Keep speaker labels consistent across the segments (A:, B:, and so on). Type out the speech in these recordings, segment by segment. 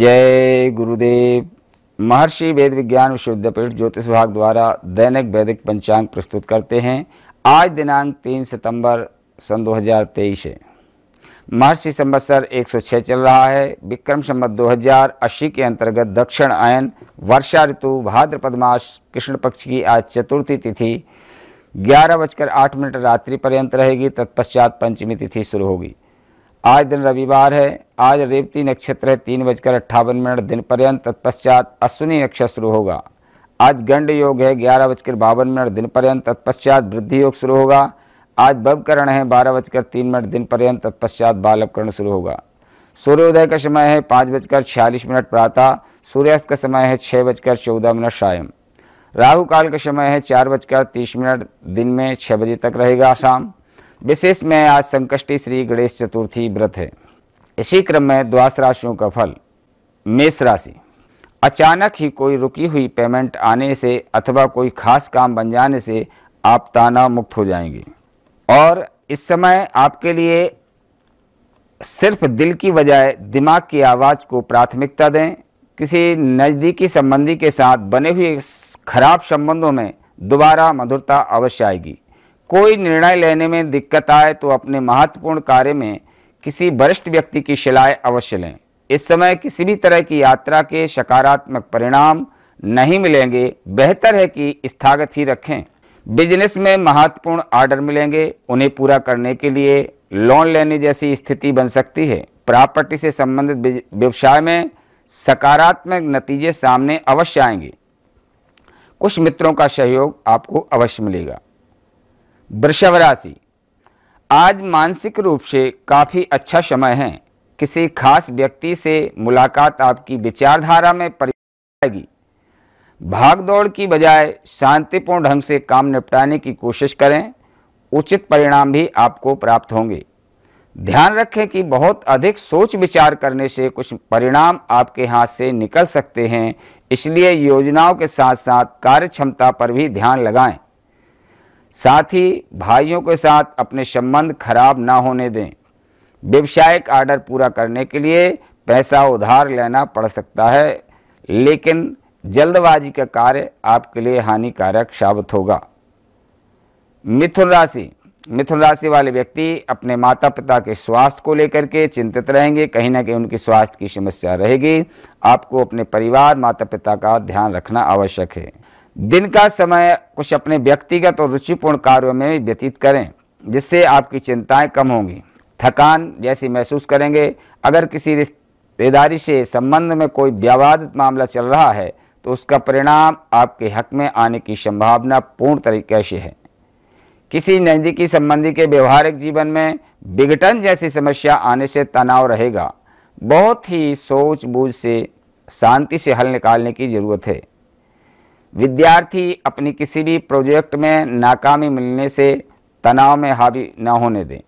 A: जय गुरुदेव। महर्षि वेद विज्ञान विश्वविद्यापीठ ज्योतिष विभाग द्वारा दैनिक वैदिक पंचांग प्रस्तुत करते हैं। आज दिनांक 3 सितंबर सन 2023 है। महर्षि संवत्सर 106 चल रहा है। विक्रम संवत 2080 के अंतर्गत दक्षिण आयन वर्षा ऋतु भाद्रपद मास कृष्ण पक्ष की आज चतुर्थी तिथि 11:08 रात्रि पर्यंत रहेगी। तत्पश्चात पंचमी तिथि शुरू होगी। आज दिन रविवार है। आज रेवती नक्षत्र है 3:58 दिन पर्यंत। तत्पश्चात अश्विनी नक्षत्र शुरू होगा। आज गंड योग है 11:52 दिन पर्यंत। तत्पश्चात वृद्धि योग शुरू होगा। आज बवकरण है 12:03 दिन पर्यंत। तत्पश्चात बालवकरण शुरू होगा। सूर्योदय का समय है 5:46 प्रातः। सूर्यास्त का समय है 6:14 सायं। राहु काल का समय है 4:30 दिन में 6 बजे तक रहेगा शाम। विशेष में आज संकष्टी श्री गणेश चतुर्थी व्रत है। इसी क्रम में द्वादश राशियों का फल। मेष राशि, अचानक ही कोई रुकी हुई पेमेंट आने से अथवा कोई खास काम बन जाने से आप तनाव मुक्त हो जाएंगे और इस समय आपके लिए सिर्फ दिल की बजाय दिमाग की आवाज़ को प्राथमिकता दें। किसी नज़दीकी संबंधी के साथ बने हुए खराब संबंधों में दोबारा मधुरता अवश्य आएगी। कोई निर्णय लेने में दिक्कत आए तो अपने महत्वपूर्ण कार्य में किसी वरिष्ठ व्यक्ति की सलाह अवश्य लें। इस समय किसी भी तरह की यात्रा के सकारात्मक परिणाम नहीं मिलेंगे। बेहतर है कि स्थगित ही रखें। बिजनेस में महत्वपूर्ण ऑर्डर मिलेंगे। उन्हें पूरा करने के लिए लोन लेने जैसी स्थिति बन सकती है। प्रॉपर्टी से संबंधित व्यवसाय में सकारात्मक नतीजे सामने अवश्य आएंगे। कुछ मित्रों का सहयोग आपको अवश्य मिलेगा। वृषभ राशि, आज मानसिक रूप से काफ़ी अच्छा समय है। किसी खास व्यक्ति से मुलाकात आपकी विचारधारा में परिवर्तन आएगी। भागदौड़ की बजाय शांतिपूर्ण ढंग से काम निपटाने की कोशिश करें। उचित परिणाम भी आपको प्राप्त होंगे। ध्यान रखें कि बहुत अधिक सोच विचार करने से कुछ परिणाम आपके हाथ से निकल सकते हैं। इसलिए योजनाओं के साथ साथ कार्य क्षमता पर भी ध्यान लगाएं। साथ ही भाइयों के साथ अपने संबंध खराब ना होने दें। व्यवसायिक ऑर्डर पूरा करने के लिए पैसा उधार लेना पड़ सकता है, लेकिन जल्दबाजी का कार्य आपके लिए हानिकारक साबित होगा। मिथुन राशि वाले व्यक्ति अपने माता पिता के स्वास्थ्य को लेकर के चिंतित रहेंगे। कहीं ना कहीं उनकी स्वास्थ्य की समस्या रहेगी। आपको अपने परिवार माता पिता का ध्यान रखना आवश्यक है। दिन का समय कुछ अपने व्यक्तिगत और रुचिपूर्ण कार्यों में व्यतीत करें, जिससे आपकी चिंताएं कम होंगी। थकान जैसी महसूस करेंगे। अगर किसी रिश्तेदारी से संबंध में कोई विवादित मामला चल रहा है तो उसका परिणाम आपके हक में आने की संभावना पूर्ण तरीके से है। किसी नज़दीकी संबंधी के व्यवहारिक जीवन में विघटन जैसी समस्या आने से तनाव रहेगा। बहुत ही सोच बूझ से शांति से हल निकालने की जरूरत है। विद्यार्थी अपनी किसी भी प्रोजेक्ट में नाकामी मिलने से तनाव में हावी न होने दें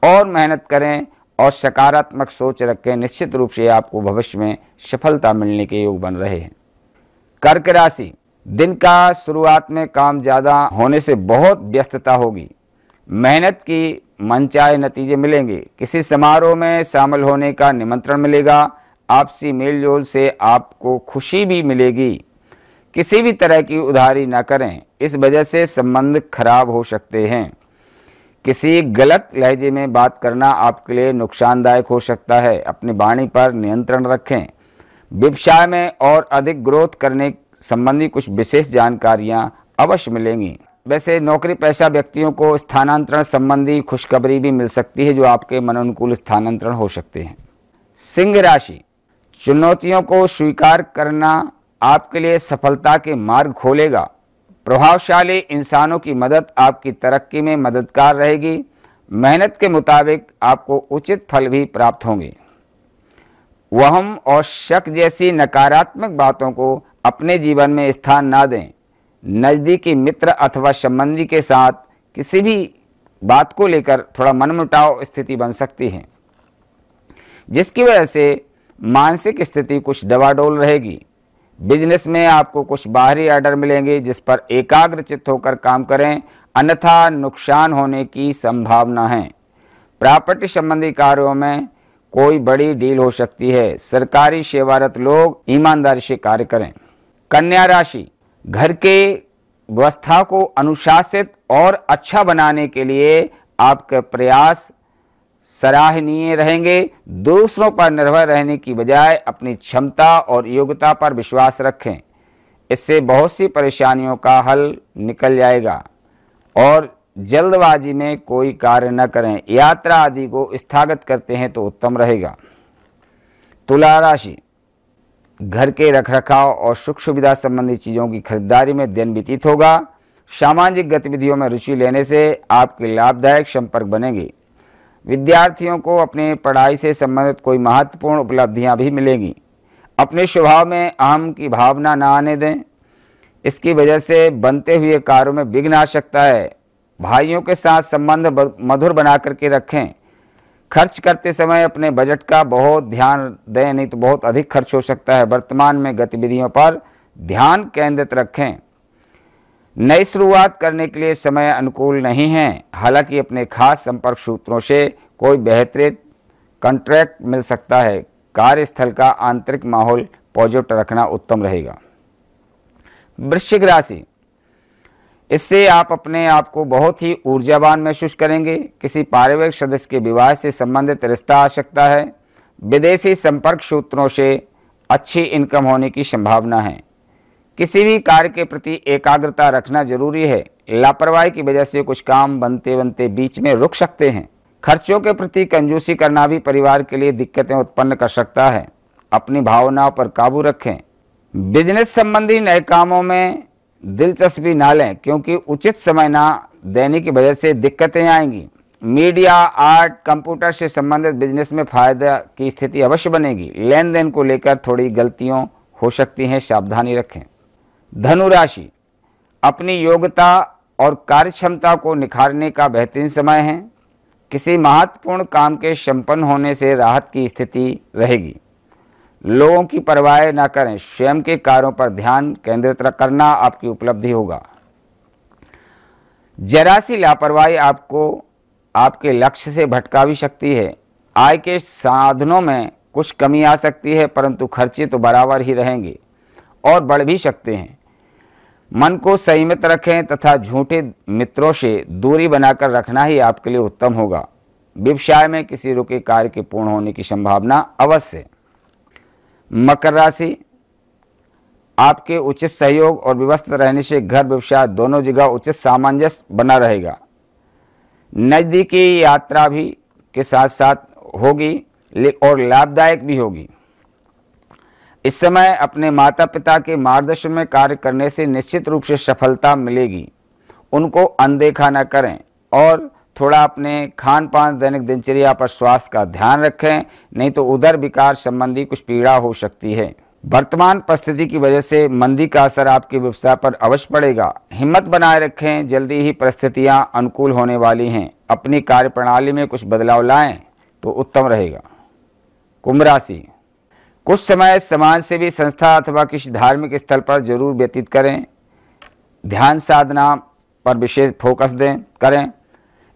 A: और मेहनत करें और सकारात्मक सोच रखें। निश्चित रूप से आपको भविष्य में सफलता मिलने के योग बन रहे हैं। कर्क राशि, दिन का शुरुआत में काम ज़्यादा होने से बहुत व्यस्तता होगी। मेहनत की मनचाहे नतीजे मिलेंगे। किसी समारोह में शामिल होने का निमंत्रण मिलेगा। आपसी मेलजोल से आपको खुशी भी मिलेगी। किसी भी तरह की उधारी न करें, इस वजह से संबंध खराब हो सकते हैं। किसी गलत लहजे में बात करना आपके लिए नुकसानदायक हो सकता है। अपनी वाणी पर नियंत्रण रखें। व्यवसाय में और अधिक ग्रोथ करने संबंधी कुछ विशेष जानकारियां अवश्य मिलेंगी। वैसे नौकरी पेशा व्यक्तियों को स्थानांतरण संबंधी खुशखबरी भी मिल सकती है, जो आपके मनोनुकूल स्थानांतरण हो सकते हैं। सिंह राशि, चुनौतियों को स्वीकार करना आपके लिए सफलता के मार्ग खोलेगा। प्रभावशाली इंसानों की मदद आपकी तरक्की में मददगार रहेगी। मेहनत के मुताबिक आपको उचित फल भी प्राप्त होंगे। वहम और शक जैसी नकारात्मक बातों को अपने जीवन में स्थान ना दें। नज़दीकी मित्र अथवा संबंधी के साथ किसी भी बात को लेकर थोड़ा मनमुटाव स्थिति बन सकती है, जिसकी वजह से मानसिक स्थिति कुछ डवाडोल रहेगी। बिजनेस में आपको कुछ बाहरी ऑर्डर मिलेंगे, जिस पर एकाग्रचित्त होकर काम करें, अन्यथा नुकसान होने की संभावना है। प्रॉपर्टी संबंधी कार्यों में कोई बड़ी डील हो सकती है। सरकारी सेवारत लोग ईमानदारी से कार्य करें। कन्या राशि, घर के व्यवस्था को अनुशासित और अच्छा बनाने के लिए आपके प्रयास सराहनीय रहेंगे। दूसरों पर निर्भर रहने की बजाय अपनी क्षमता और योग्यता पर विश्वास रखें, इससे बहुत सी परेशानियों का हल निकल जाएगा। और जल्दबाजी में कोई कार्य न करें। यात्रा आदि को स्थगित करते हैं तो उत्तम रहेगा। तुला राशि, घर के रखरखाव और सुख सुविधा संबंधी चीज़ों की खरीदारी में दिन व्यतीत होगा। सामाजिक गतिविधियों में रुचि लेने से आपके लाभदायक संपर्क बनेंगे। विद्यार्थियों को अपनी पढ़ाई से संबंधित कोई महत्वपूर्ण उपलब्धियां भी मिलेंगी। अपने स्वभाव में अहम की भावना न आने दें, इसकी वजह से बनते हुए कार्यों में विघ्न आ सकता है। भाइयों के साथ संबंध मधुर बना करके रखें। खर्च करते समय अपने बजट का बहुत ध्यान दें, नहीं तो बहुत अधिक खर्च हो सकता है। वर्तमान में गतिविधियों पर ध्यान केंद्रित रखें। नई शुरुआत करने के लिए समय अनुकूल नहीं है। हालांकि अपने खास संपर्क सूत्रों से कोई बेहतरीन कॉन्ट्रैक्ट मिल सकता है। कार्यस्थल का आंतरिक माहौल पॉजिटिव रखना उत्तम रहेगा। वृश्चिक राशि, इससे आप अपने आप को बहुत ही ऊर्जावान महसूस करेंगे। किसी पारिवारिक सदस्य के विवाह से संबंधित रिश्ता आ सकता है। विदेशी संपर्क सूत्रों से अच्छी इनकम होने की संभावना है। किसी भी कार्य के प्रति एकाग्रता रखना जरूरी है। लापरवाही की वजह से कुछ काम बनते बनते बीच में रुक सकते हैं। खर्चों के प्रति कंजूसी करना भी परिवार के लिए दिक्कतें उत्पन्न कर सकता है। अपनी भावनाओं पर काबू रखें। बिजनेस संबंधी नए कामों में दिलचस्पी ना लें, क्योंकि उचित समय ना देने की वजह से दिक्कतें आएंगी। मीडिया, आर्ट, कंप्यूटर से संबंधित बिजनेस में फायदा की स्थिति अवश्य बनेगी। लेन देन को लेकर थोड़ी गलतियां हो सकती हैं, सावधानी रखें। धनु राशि, अपनी योग्यता और कार्यक्षमता को निखारने का बेहतरीन समय है। किसी महत्वपूर्ण काम के संपन्न होने से राहत की स्थिति रहेगी। लोगों की परवाह न करें, स्वयं के कार्यों पर ध्यान केंद्रित करना आपकी उपलब्धि होगा। जरा सी लापरवाही आपको आपके लक्ष्य से भटका भी सकती है। आय के साधनों में कुछ कमी आ सकती है, परंतु खर्चे तो बराबर ही रहेंगे और बढ़ भी सकते हैं। मन को संयमित रखें तथा झूठे मित्रों से दूरी बनाकर रखना ही आपके लिए उत्तम होगा। व्यवसाय में किसी रुके कार्य के पूर्ण होने की संभावना अवश्य है। मकर राशि, आपके उचित सहयोग और व्यवस्थित रहने से घर व्यवसाय दोनों जगह उचित सामंजस्य बना रहेगा। नज़दीकी यात्रा भी के साथ साथ होगी और लाभदायक भी होगी। इस समय अपने माता पिता के मार्गदर्शन में कार्य करने से निश्चित रूप से सफलता मिलेगी। उनको अनदेखा न करें और थोड़ा अपने खान पान, दैनिक दिनचर्या पर स्वास्थ्य का ध्यान रखें, नहीं तो उदर विकार संबंधी कुछ पीड़ा हो सकती है। वर्तमान परिस्थिति की वजह से मंदी का असर आपके व्यवसाय पर अवश्य पड़ेगा। हिम्मत बनाए रखें, जल्दी ही परिस्थितियां अनुकूल होने वाली हैं। अपनी कार्य प्रणाली में कुछ बदलाव लाएं तो उत्तम रहेगा। कुंभ राशि, कुछ समय समाज सेवी संस्था अथवा किसी धार्मिक स्थल पर जरूर व्यतीत करें। ध्यान साधना पर विशेष फोकस करें।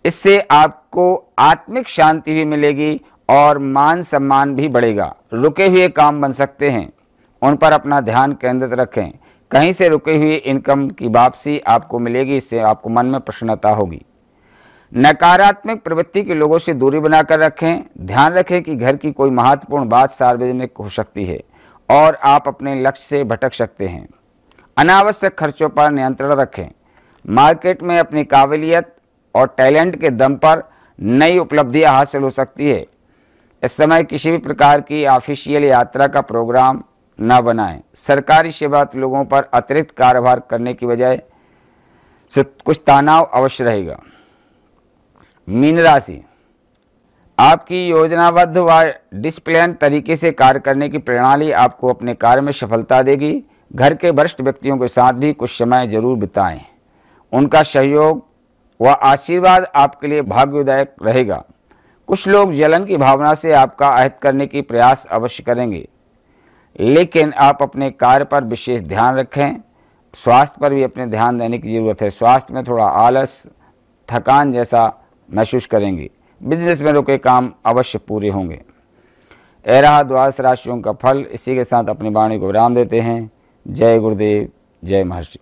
A: इससे आपको आत्मिक शांति भी मिलेगी और मान सम्मान भी बढ़ेगा। रुके हुए काम बन सकते हैं, उन पर अपना ध्यान केंद्रित रखें। कहीं से रुके हुए इनकम की वापसी आपको मिलेगी, इससे आपको मन में प्रसन्नता होगी। नकारात्मक प्रवृत्ति के लोगों से दूरी बनाकर रखें। ध्यान रखें कि घर की कोई महत्वपूर्ण बात सार्वजनिक हो सकती है और आप अपने लक्ष्य से भटक सकते हैं। अनावश्यक खर्चों पर नियंत्रण रखें। मार्केट में अपनी काबिलियत और टैलेंट के दम पर नई उपलब्धियां हासिल हो सकती है। इस समय किसी भी प्रकार की ऑफिशियल यात्रा का प्रोग्राम न बनाएं। सरकारी सेवारत लोगों पर अतिरिक्त कार्यभार करने की वजह से कुछ तनाव अवश्य रहेगा। मीन राशि, आपकी योजनाबद्ध व डिसिप्लिन तरीके से कार्य करने की प्रणाली आपको अपने कार्य में सफलता देगी। घर के वरिष्ठ व्यक्तियों के साथ भी कुछ समय जरूर बिताएं। उनका सहयोग व आशीर्वाद आपके लिए भाग्यदायक रहेगा। कुछ लोग जलन की भावना से आपका अहित करने की प्रयास अवश्य करेंगे, लेकिन आप अपने कार्य पर विशेष ध्यान रखें। स्वास्थ्य पर भी अपने ध्यान देने की जरूरत है। स्वास्थ्य में थोड़ा आलस, थकान जैसा महसूस करेंगे। बिजनेस में रुके काम अवश्य पूरे होंगे। यह रहा द्वादश राशियों का फल। इसी के साथ अपनी वाणी को विराम देते हैं। जय गुरुदेव, जय महर्षि।